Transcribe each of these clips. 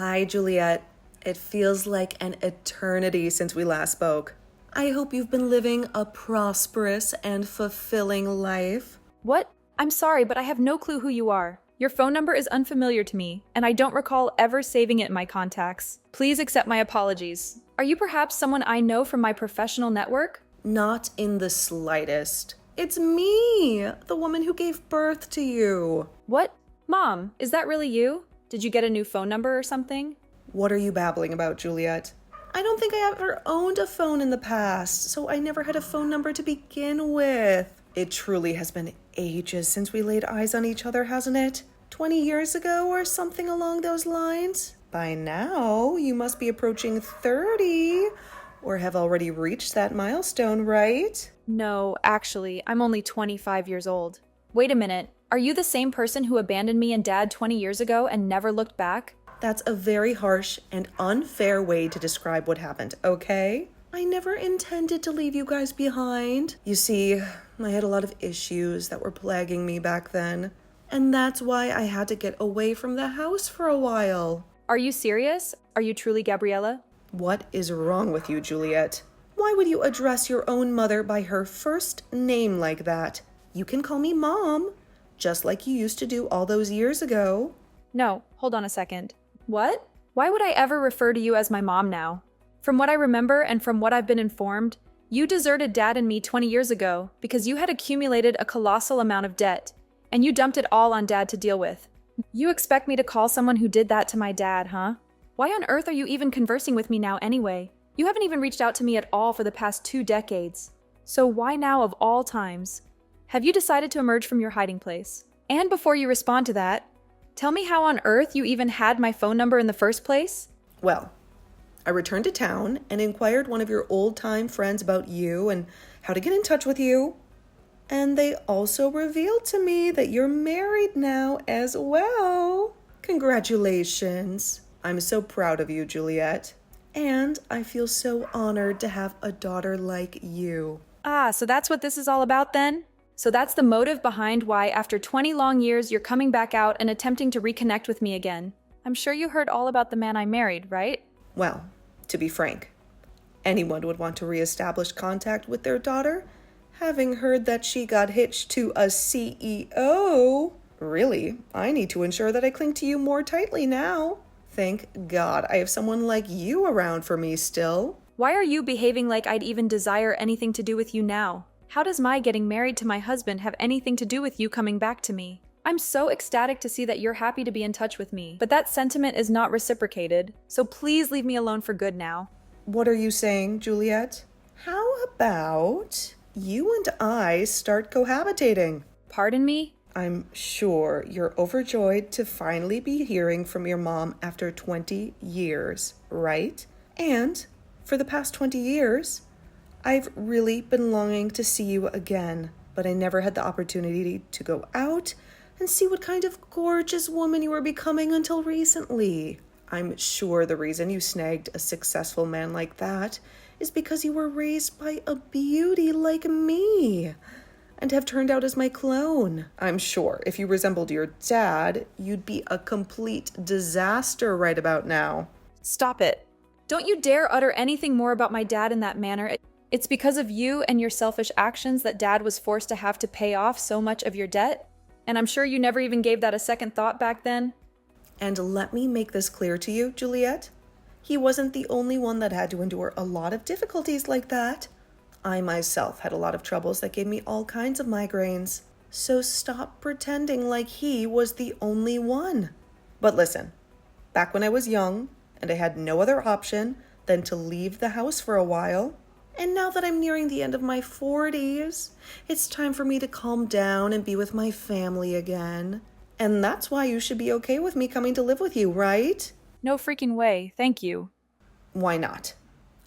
Hi, Juliet. It feels like an eternity since we last spoke. I hope you've been living a prosperous and fulfilling life. What? I'm sorry, but I have no clue who you are. Your phone number is unfamiliar to me, and I don't recall ever saving it in my contacts. Please accept my apologies. Are you perhaps someone I know from my professional network? Not in the slightest. It's me, the woman who gave birth to you. What? Mom, is that really you? Did you get a new phone number or something? What are you babbling about, Juliet? I don't think I ever owned a phone in the past, so I never had a phone number to begin with. It truly has been ages since we laid eyes on each other, hasn't it? 20 years ago or something along those lines? By now, you must be approaching 30 or have already reached that milestone, right? No, actually, I'm only 25 years old. Wait a minute. Are you the same person who abandoned me and Dad 20 years ago and never looked back? That's a very harsh and unfair way to describe what happened, okay? I never intended to leave you guys behind. You see, I had a lot of issues that were plaguing me back then, and that's why I had to get away from the house for a while. Are you serious? Are you truly Gabriella? What is wrong with you, Juliet? Why would you address your own mother by her first name like that? You can call me Mom, just like you used to do all those years ago. No, hold on a second. What? Why would I ever refer to you as my mom now? From what I remember and from what I've been informed, you deserted Dad and me 20 years ago because you had accumulated a colossal amount of debt, and you dumped it all on Dad to deal with. You expect me to call someone who did that to my dad, huh? Why on earth are you even conversing with me now anyway? You haven't even reached out to me at all for the past 2 decades. So why now of all times? Have you decided to emerge from your hiding place? And before you respond to that, tell me how on earth you even had my phone number in the first place? Well, I returned to town and inquired one of your old-time friends about you and how to get in touch with you. And they also revealed to me that you're married now as well. Congratulations. I'm so proud of you, Juliet. And I feel so honored to have a daughter like you. Ah, so that's what this is all about then? So that's the motive behind why after 20 long years you're coming back out and attempting to reconnect with me again. I'm sure you heard all about the man I married, right? Well, to be frank, anyone would want to reestablish contact with their daughter, having heard that she got hitched to a CEO. Really, I need to ensure that I cling to you more tightly now. Thank God I have someone like you around for me still. Why are you behaving like I'd even desire anything to do with you now? How does my getting married to my husband have anything to do with you coming back to me? I'm so ecstatic to see that you're happy to be in touch with me, but that sentiment is not reciprocated, so please leave me alone for good now. What are you saying, Juliet? How about you and I start cohabitating? Pardon me? I'm sure you're overjoyed to finally be hearing from your mom after 20 years, right? And for the past 20 years, I've really been longing to see you again, but I never had the opportunity to go out and see what kind of gorgeous woman you were becoming until recently. I'm sure the reason you snagged a successful man like that is because you were raised by a beauty like me and have turned out as my clone. I'm sure if you resembled your dad, you'd be a complete disaster right about now. Stop it. Don't you dare utter anything more about my dad in that manner. It's because of you and your selfish actions that Dad was forced to have to pay off so much of your debt. And I'm sure you never even gave that a second thought back then. And let me make this clear to you, Juliet. He wasn't the only one that had to endure a lot of difficulties like that. I myself had a lot of troubles that gave me all kinds of migraines. So stop pretending like he was the only one. But listen, back when I was young and I had no other option than to leave the house for a while, and now that I'm nearing the end of my 40s, it's time for me to calm down and be with my family again. And that's why you should be okay with me coming to live with you, right? No freaking way, thank you. Why not?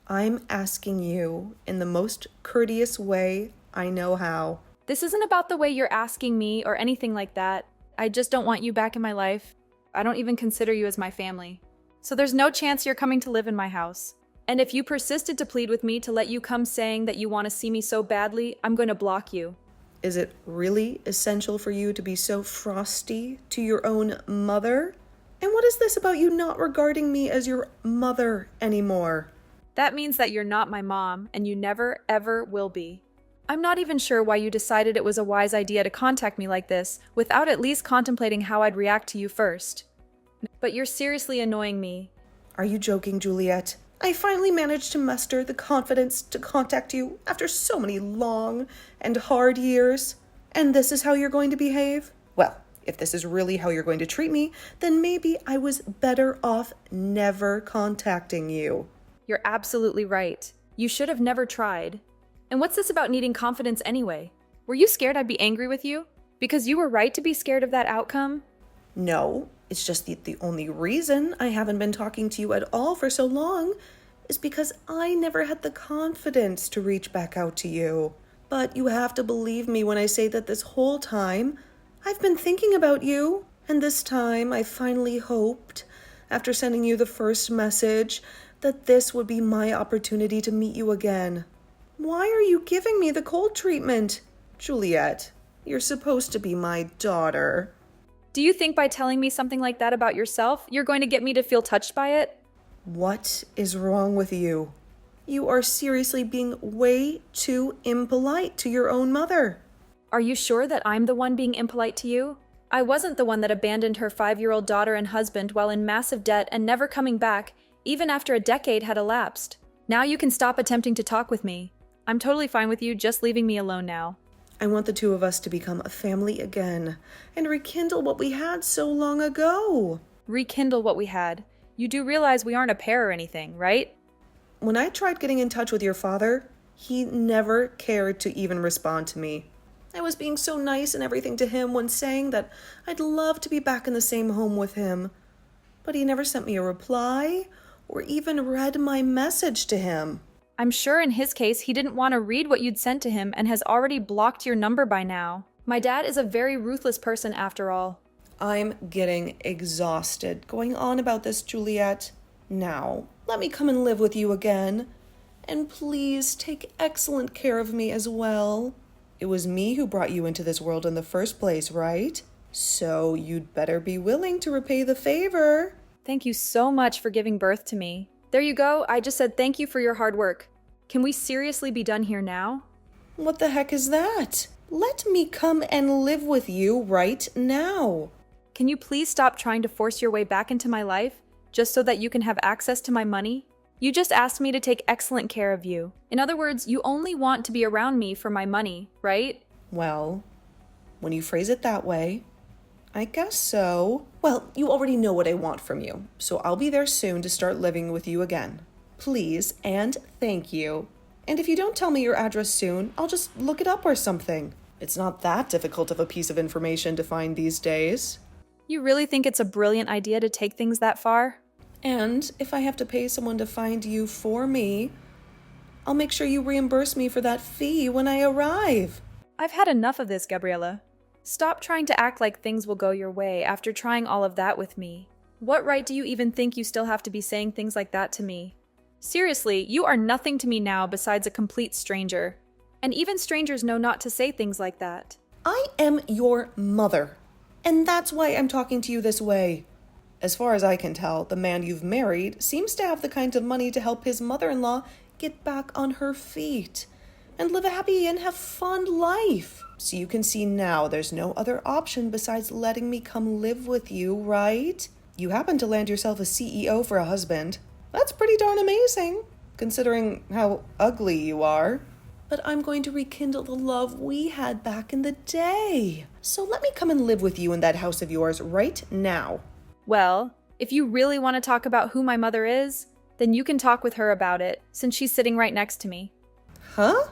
I'm asking you in the most courteous way I know how. This isn't about the way you're asking me or anything like that. I just don't want you back in my life. I don't even consider you as my family. So there's no chance you're coming to live in my house. And if you persisted to plead with me to let you come saying that you want to see me so badly, I'm going to block you. Is it really essential for you to be so frosty to your own mother? And what is this about you not regarding me as your mother anymore? That means that you're not my mom, and you never, ever will be. I'm not even sure why you decided it was a wise idea to contact me like this, without at least contemplating how I'd react to you first. But you're seriously annoying me. Are you joking, Juliet? I finally managed to muster the confidence to contact you after so many long and hard years. And this is how you're going to behave? Well, if this is really how you're going to treat me, then maybe I was better off never contacting you. You're absolutely right. You should have never tried. And what's this about needing confidence anyway? Were you scared I'd be angry with you? Because you were right to be scared of that outcome? No, it's just the only reason I haven't been talking to you at all for so long is because I never had the confidence to reach back out to you. But you have to believe me when I say that this whole time, I've been thinking about you. And this time, I finally hoped, after sending you the first message, that this would be my opportunity to meet you again. Why are you giving me the cold treatment? Juliet, you're supposed to be my daughter. Do you think by telling me something like that about yourself, you're going to get me to feel touched by it? What is wrong with you? You are seriously being way too impolite to your own mother. Are you sure that I'm the one being impolite to you? I wasn't the one that abandoned her 5-year-old daughter and husband while in massive debt and never coming back, even after a decade had elapsed. Now you can stop attempting to talk with me. I'm totally fine with you just leaving me alone now. I want the two of us to become a family again and rekindle what we had so long ago. Rekindle what we had. You do realize we aren't a pair or anything, right? When I tried getting in touch with your father, he never cared to even respond to me. I was being so nice and everything to him when saying that I'd love to be back in the same home with him. But he never sent me a reply or even read my message to him. I'm sure in his case he didn't want to read what you'd sent to him and has already blocked your number by now. My dad is a very ruthless person after all. I'm getting exhausted going on about this, Juliet. Now, let me come and live with you again. And please take excellent care of me as well. It was me who brought you into this world in the first place, right? So you'd better be willing to repay the favor. Thank you so much for giving birth to me. There you go, I just said thank you for your hard work. Can we seriously be done here now? What the heck is that? Let me come and live with you right now. Can you please stop trying to force your way back into my life, just so that you can have access to my money? You just asked me to take excellent care of you. In other words, you only want to be around me for my money, right? Well, when you phrase it that way, I guess so. Well, you already know what I want from you, so I'll be there soon to start living with you again. Please and thank you. And if you don't tell me your address soon, I'll just look it up or something. It's not that difficult of a piece of information to find these days. You really think it's a brilliant idea to take things that far? And if I have to pay someone to find you for me, I'll make sure you reimburse me for that fee when I arrive. I've had enough of this, Gabriella. Stop trying to act like things will go your way after trying all of that with me. What right do you even think you still have to be saying things like that to me? Seriously, you are nothing to me now besides a complete stranger. And even strangers know not to say things like that. I am your mother, and that's why I'm talking to you this way. As far as I can tell, the man you've married seems to have the kind of money to help his mother-in-law get back on her feet and live a happy and have fun life. So you can see now there's no other option besides letting me come live with you, right? You happen to land yourself a CEO for a husband. That's pretty darn amazing, considering how ugly you are. But I'm going to rekindle the love we had back in the day. So let me come and live with you in that house of yours right now. Well, if you really want to talk about who my mother is, then you can talk with her about it, since she's sitting right next to me. Huh?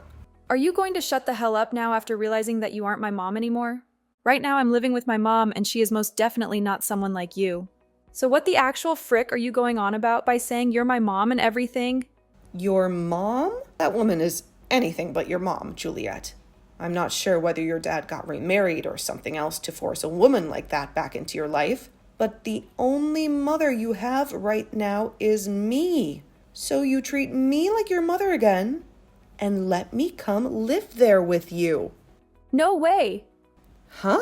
Are you going to shut the hell up now after realizing that you aren't my mom anymore? Right now I'm living with my mom, and she is most definitely not someone like you. So what the actual frick are you going on about by saying you're my mom and everything? Your mom? That woman is anything but your mom, Juliet. I'm not sure whether your dad got remarried or something else to force a woman like that back into your life, but the only mother you have right now is me. So you treat me like your mother again, and let me come live there with you. No way! Huh?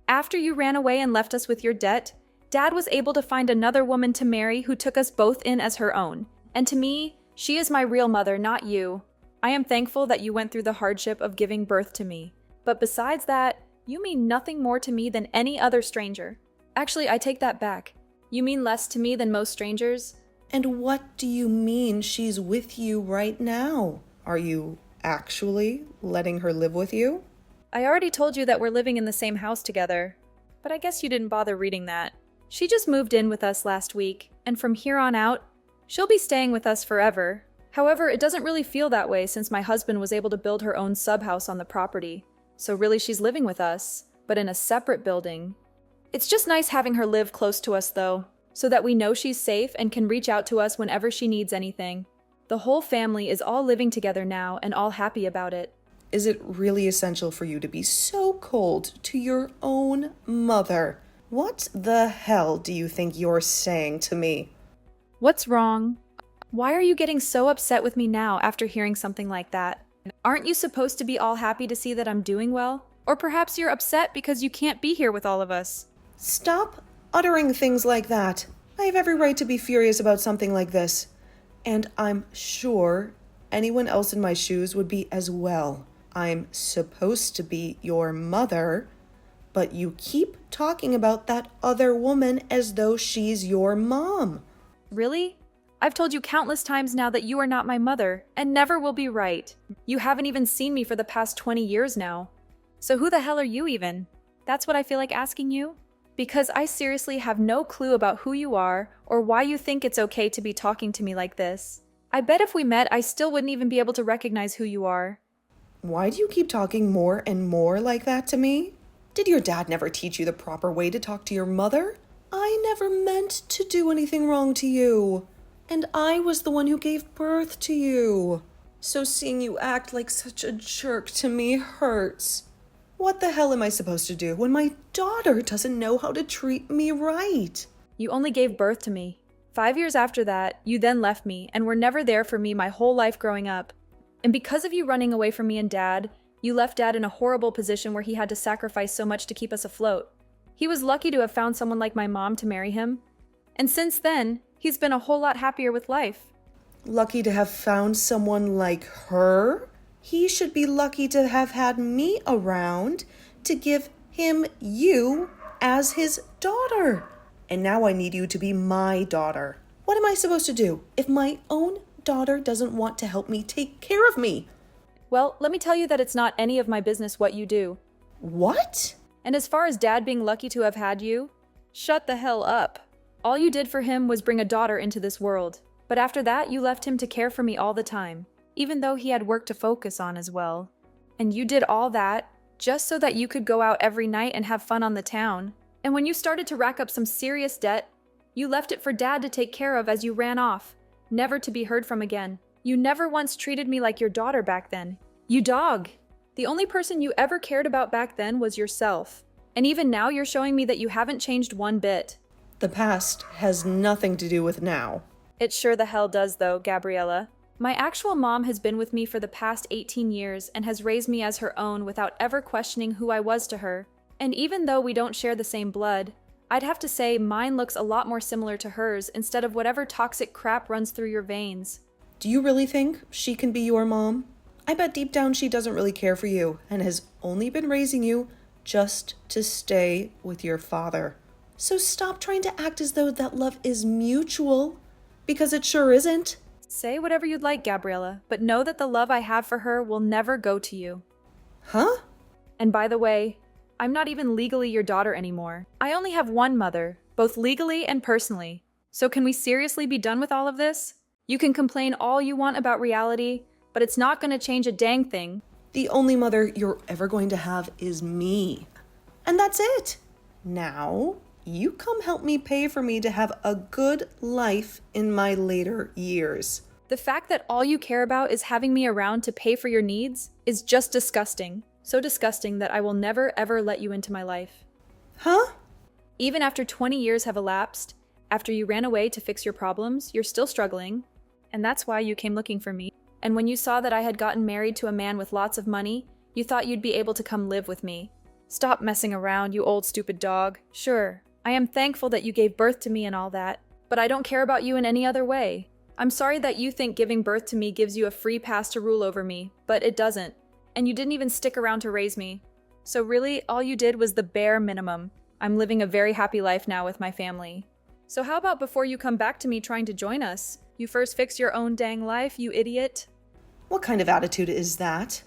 After you ran away and left us with your debt, Dad was able to find another woman to marry who took us both in as her own. And to me, she is my real mother, not you. I am thankful that you went through the hardship of giving birth to me. But besides that, you mean nothing more to me than any other stranger. Actually, I take that back. You mean less to me than most strangers? And what do you mean she's with you right now? Are you actually letting her live with you? I already told you that we're living in the same house together, but I guess you didn't bother reading that. She just moved in with us last week, and from here on out, she'll be staying with us forever. However, it doesn't really feel that way since my husband was able to build her own sub-house on the property. So really she's living with us, but in a separate building. It's just nice having her live close to us though, so that we know she's safe and can reach out to us whenever she needs anything. The whole family is all living together now and all happy about it. Is it really essential for you to be so cold to your own mother? What the hell do you think you're saying to me? What's wrong? Why are you getting so upset with me now after hearing something like that? Aren't you supposed to be all happy to see that I'm doing well? Or perhaps you're upset because you can't be here with all of us. Stop uttering things like that. I have every right to be furious about something like this. And I'm sure anyone else in my shoes would be as well. I'm supposed to be your mother, but you keep talking about that other woman as though she's your mom. Really? I've told you countless times now that you are not my mother, and never will be right. You haven't even seen me for the past 20 years now. So who the hell are you even? That's what I feel like asking you? Because I seriously have no clue about who you are, or why you think it's okay to be talking to me like this. I bet if we met, I still wouldn't even be able to recognize who you are. Why do you keep talking more and more like that to me? Did your dad never teach you the proper way to talk to your mother? I never meant to do anything wrong to you. And I was the one who gave birth to you. So seeing you act like such a jerk to me hurts. What the hell am I supposed to do when my daughter doesn't know how to treat me right? You only gave birth to me. 5 years after that, you then left me and were never there for me my whole life growing up. And because of you running away from me and Dad, you left Dad in a horrible position where he had to sacrifice so much to keep us afloat. He was lucky to have found someone like my mom to marry him. And since then, he's been a whole lot happier with life. Lucky to have found someone like her? He should be lucky to have had me around to give him you as his daughter. And now I need you to be my daughter. What am I supposed to do if my own daughter doesn't want to help me take care of me? Well, let me tell you that it's not any of my business what you do. What? And as far as Dad being lucky to have had you, shut the hell up. All you did for him was bring a daughter into this world. But after that, you left him to care for me all the time, even though he had work to focus on as well. And you did all that just so that you could go out every night and have fun on the town. And when you started to rack up some serious debt, you left it for Dad to take care of as you ran off, never to be heard from again. You never once treated me like your daughter back then. You dog! The only person you ever cared about back then was yourself. And even now you're showing me that you haven't changed one bit. The past has nothing to do with now. It sure the hell does though, Gabriella. My actual mom has been with me for the past 18 years and has raised me as her own without ever questioning who I was to her. And even though we don't share the same blood, I'd have to say mine looks a lot more similar to hers instead of whatever toxic crap runs through your veins. Do you really think she can be your mom? I bet deep down she doesn't really care for you and has only been raising you just to stay with your father. So stop trying to act as though that love is mutual, because it sure isn't. Say whatever you'd like, Gabriella, but know that the love I have for her will never go to you. Huh? And by the way, I'm not even legally your daughter anymore. I only have one mother, both legally and personally. So can we seriously be done with all of this? You can complain all you want about reality, but it's not going to change a dang thing. The only mother you're ever going to have is me. And that's it. Now, you come help me pay for me to have a good life in my later years. The fact that all you care about is having me around to pay for your needs is just disgusting. So disgusting that I will never ever let you into my life. Huh? Even after 20 years have elapsed, after you ran away to fix your problems, you're still struggling. And that's why you came looking for me. And when you saw that I had gotten married to a man with lots of money, you thought you'd be able to come live with me. Stop messing around, you old stupid dog. Sure, I am thankful that you gave birth to me and all that, but I don't care about you in any other way. I'm sorry that you think giving birth to me gives you a free pass to rule over me, but it doesn't. And you didn't even stick around to raise me. So really, all you did was the bare minimum. I'm living a very happy life now with my family. So how about before you come back to me trying to join us, you first fix your own dang life, you idiot? What kind of attitude is that?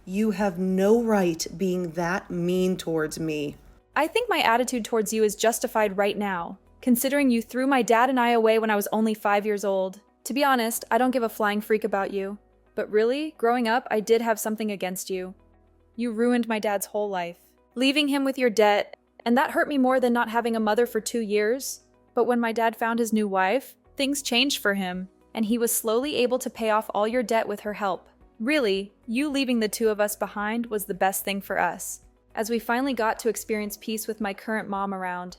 You have no right being that mean towards me. I think my attitude towards you is justified right now, considering you threw my dad and I away when I was only 5 years old. To be honest, I don't give a flying freak about you. But really, growing up, I did have something against you. You ruined my dad's whole life, leaving him with your debt, and that hurt me more than not having a mother for 2 years. But when my dad found his new wife, things changed for him, and he was slowly able to pay off all your debt with her help. Really, you leaving the two of us behind was the best thing for us, as we finally got to experience peace with my current mom around.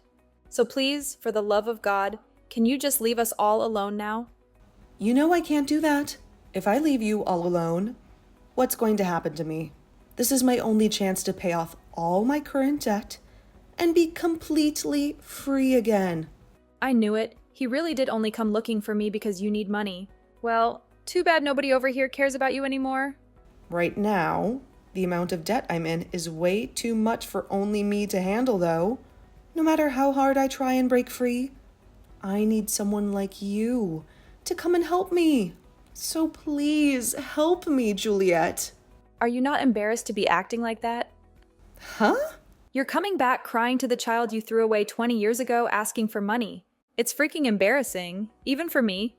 So please, for the love of God, can you just leave us all alone now? You know I can't do that. If I leave you all alone, what's going to happen to me? This is my only chance to pay off all my current debt and be completely free again. I knew it. He really did only come looking for me because you need money. Well, too bad nobody over here cares about you anymore. Right now, the amount of debt I'm in is way too much for only me to handle, though. No matter how hard I try and break free, I need someone like you to come and help me. So please help me, Juliet. Are you not embarrassed to be acting like that? Huh? You're coming back crying to the child you threw away 20 years ago asking for money. It's freaking embarrassing, even for me.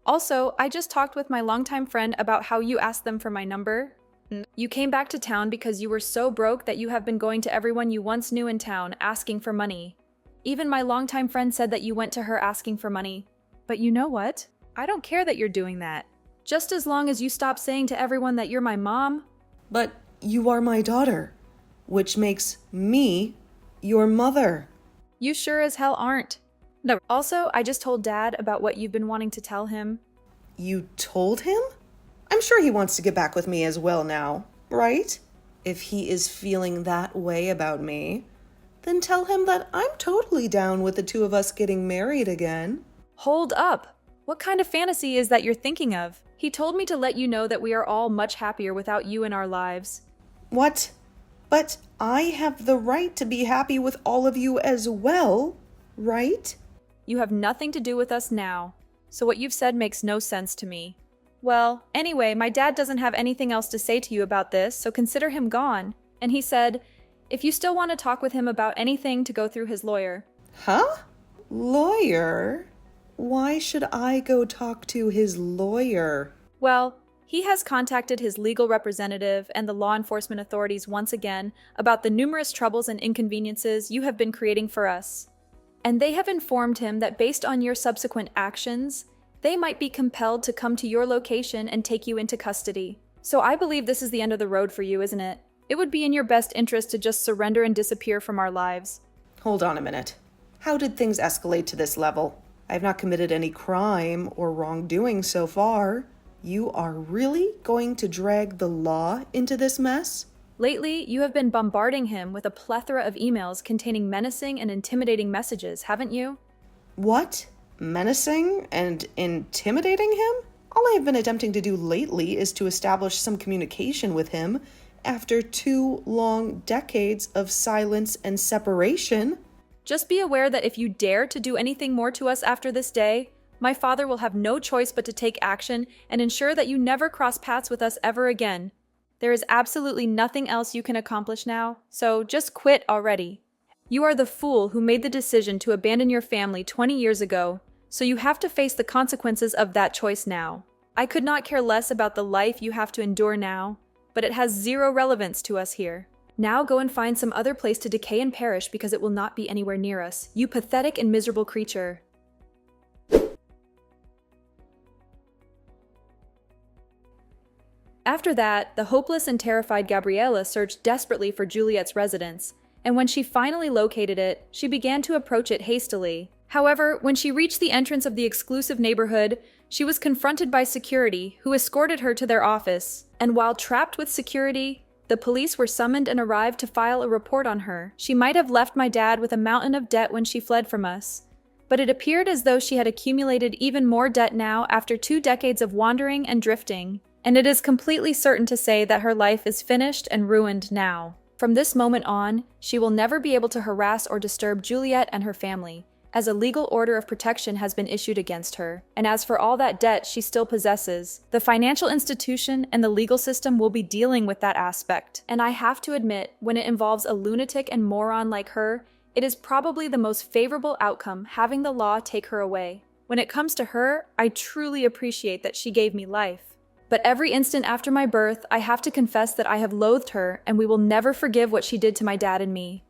Also, I just talked with my longtime friend about how you asked them for my number. You came back to town because you were so broke that you have been going to everyone you once knew in town asking for money. Even my longtime friend said that you went to her asking for money. But you know what? I don't care that you're doing that. Just as long as you stop saying to everyone that you're my mom. But you are my daughter, which makes me your mother. You sure as hell aren't. No. Also, I just told Dad about what you've been wanting to tell him. You told him? I'm sure he wants to get back with me as well now, right? If he is feeling that way about me, then tell him that I'm totally down with the two of us getting married again. Hold up. What kind of fantasy is that you're thinking of? He told me to let you know that we are all much happier without you in our lives. What? But I have the right to be happy with all of you as well, right? You have nothing to do with us now, so what you've said makes no sense to me. Well, anyway, my dad doesn't have anything else to say to you about this, so consider him gone. And he said, if you still want to talk with him about anything, to go through his lawyer. Huh? Lawyer? Why should I go talk to his lawyer? Well, he has contacted his legal representative and the law enforcement authorities once again about the numerous troubles and inconveniences you have been creating for us. And they have informed him that based on your subsequent actions, they might be compelled to come to your location and take you into custody. So I believe this is the end of the road for you, isn't it? It would be in your best interest to just surrender and disappear from our lives. Hold on a minute. How did things escalate to this level? I have not committed any crime or wrongdoing so far. You are really going to drag the law into this mess? Lately, you have been bombarding him with a plethora of emails containing menacing and intimidating messages, haven't you? What? Menacing and intimidating him? All I have been attempting to do lately is to establish some communication with him after 2 long decades of silence and separation. Just be aware that if you dare to do anything more to us after this day, my father will have no choice but to take action and ensure that you never cross paths with us ever again. There is absolutely nothing else you can accomplish now, so just quit already. You are the fool who made the decision to abandon your family 20 years ago, so you have to face the consequences of that choice now. I could not care less about the life you have to endure now, but it has zero relevance to us here. Now go and find some other place to decay and perish because it will not be anywhere near us, you pathetic and miserable creature. After that, the hopeless and terrified Gabriella searched desperately for Juliet's residence, and when she finally located it, she began to approach it hastily. However, when she reached the entrance of the exclusive neighborhood, she was confronted by security, who escorted her to their office. And while trapped with security, The police were summoned and arrived to file a report on her. She might have left my dad with a mountain of debt when she fled from us, but it appeared as though she had accumulated even more debt now after 2 decades of wandering and drifting, and it is completely certain to say that her life is finished and ruined now. From this moment on, she will never be able to harass or disturb Juliet and her family, as a legal order of protection has been issued against her. And as for all that debt she still possesses, the financial institution and the legal system will be dealing with that aspect. And I have to admit, when it involves a lunatic and moron like her, it is probably the most favorable outcome having the law take her away. When it comes to her, I truly appreciate that she gave me life. But every instant after my birth, I have to confess that I have loathed her, and we will never forgive what she did to my dad and me.